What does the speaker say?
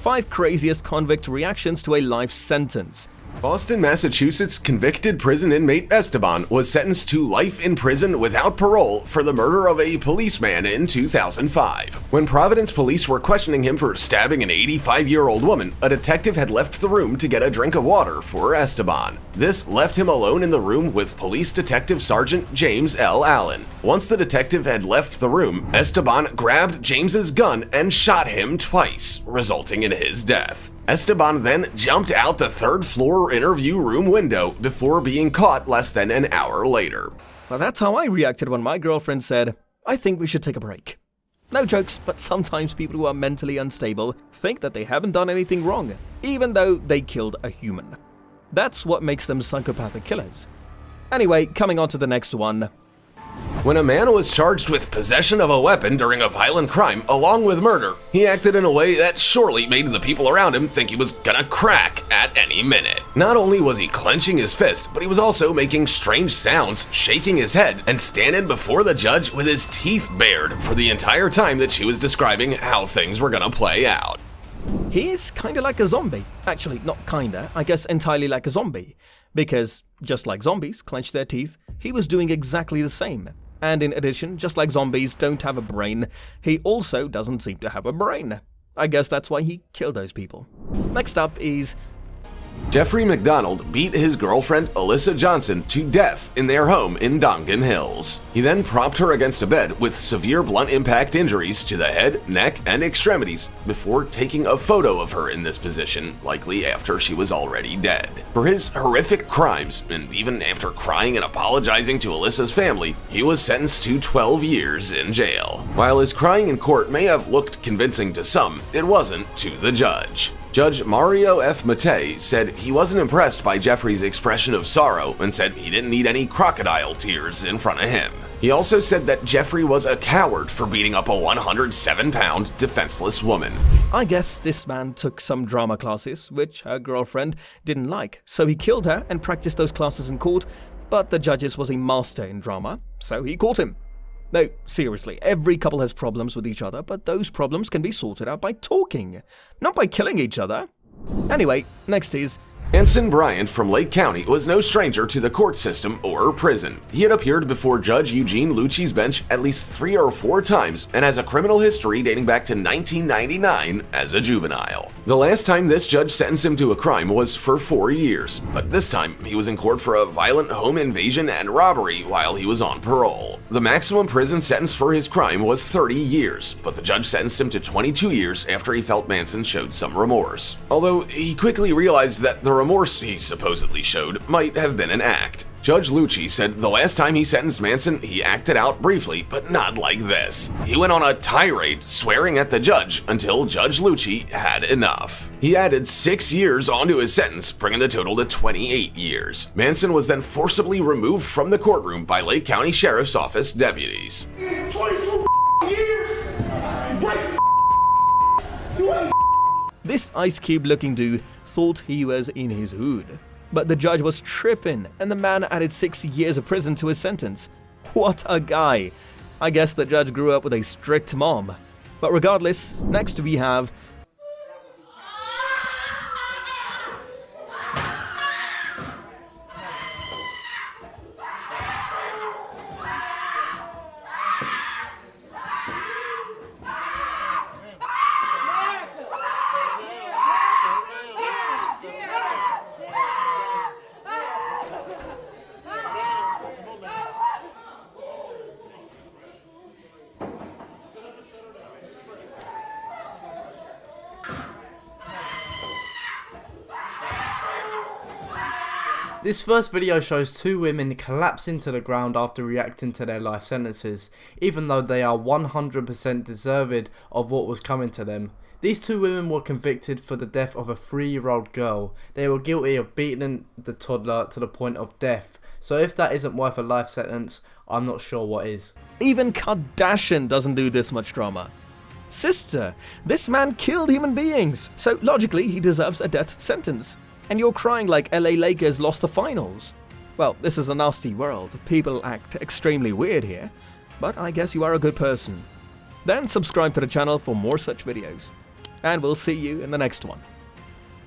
5 craziest convict reactions to a life sentence. Boston, Massachusetts convicted prison inmate Esteban was sentenced to life in prison without parole for the murder of a policeman in 2005. When Providence police were questioning him for stabbing an 85-year-old woman, a detective had left the room to get a drink of water for Esteban. This left him alone in the room with Police Detective Sergeant James L. Allen. Once the detective had left the room, Esteban grabbed James's gun and shot him twice, resulting in his death. Esteban then jumped out the 3rd floor interview room window before being caught less than an hour later. Well, that's how I reacted when my girlfriend said, "I think we should take a break." No jokes, but sometimes people who are mentally unstable think that they haven't done anything wrong, even though they killed a human. That's what makes them psychopathic killers. Anyway, coming on to the next one. When a man was charged with possession of a weapon during a violent crime along with murder, he acted in a way that surely made the people around him think he was gonna crack at any minute. Not only was he clenching his fist, but he was also making strange sounds, shaking his head, and standing before the judge with his teeth bared for the entire time that she was describing how things were gonna play out. He's kinda like a zombie. Actually, not kinda, I guess entirely like a zombie. Because, just like zombies clench their teeth, he was doing exactly the same. And in addition, just like zombies don't have a brain, he also doesn't seem to have a brain. I guess that's why he killed those people. Next up is... Jeffrey McDonald beat his girlfriend Alyssa Johnson to death in their home in Dongan Hills. He then propped her against a bed with severe blunt impact injuries to the head, neck, and extremities before taking a photo of her in this position, likely after she was already dead. For his horrific crimes, and even after crying and apologizing to Alyssa's family, he was sentenced to 12 years in jail. While his crying in court may have looked convincing to some, it wasn't to the judge. Judge Mario F. Matei said he wasn't impressed by Jeffrey's expression of sorrow and said he didn't need any crocodile tears in front of him. He also said that Jeffrey was a coward for beating up a 107-pound defenseless woman. I guess this man took some drama classes, which her girlfriend didn't like, so he killed her and practiced those classes in court, but the judge was a master in drama, so he caught him. No, seriously, every couple has problems with each other, but those problems can be sorted out by talking, not by killing each other. Anyway, next is... Anson Bryant from Lake County was no stranger to the court system or prison. He had appeared before Judge Eugene Lucci's bench at least 3 or 4 times and has a criminal history dating back to 1999 as a juvenile. The last time this judge sentenced him to a crime was for 4 years, but this time he was in court for a violent home invasion and robbery while he was on parole. The maximum prison sentence for his crime was 30 years, but the judge sentenced him to 22 years after he felt Manson showed some remorse. Although he quickly realized that the remorse he supposedly showed might have been an act. Judge Lucci said the last time he sentenced Manson, he acted out briefly, but not like this. He went on a tirade swearing at the judge until Judge Lucci had enough. He added 6 years onto his sentence, bringing the total to 28 years. Manson was then forcibly removed from the courtroom by Lake County Sheriff's Office deputies. 22 years? This Ice Cube-looking dude thought he was in his hood. But the judge was tripping, and the man added 6 years of prison to his sentence. What a guy! I guess the judge grew up with a strict mom. But regardless, next we have... This first video shows 2 women collapsing to the ground after reacting to their life sentences, even though they are 100% deserved of what was coming to them. These 2 women were convicted for the death of a 3-year-old girl. They were guilty of beating the toddler to the point of death. So if that isn't worth a life sentence, I'm not sure what is. Even Kardashian doesn't do this much drama. Sister, this man killed human beings, so logically he deserves a death sentence. And you're crying like LA Lakers lost the finals. Well, this is a nasty world. People act extremely weird here. But I guess you are a good person. Then subscribe to the channel for more such videos. and we'll see you in the next one.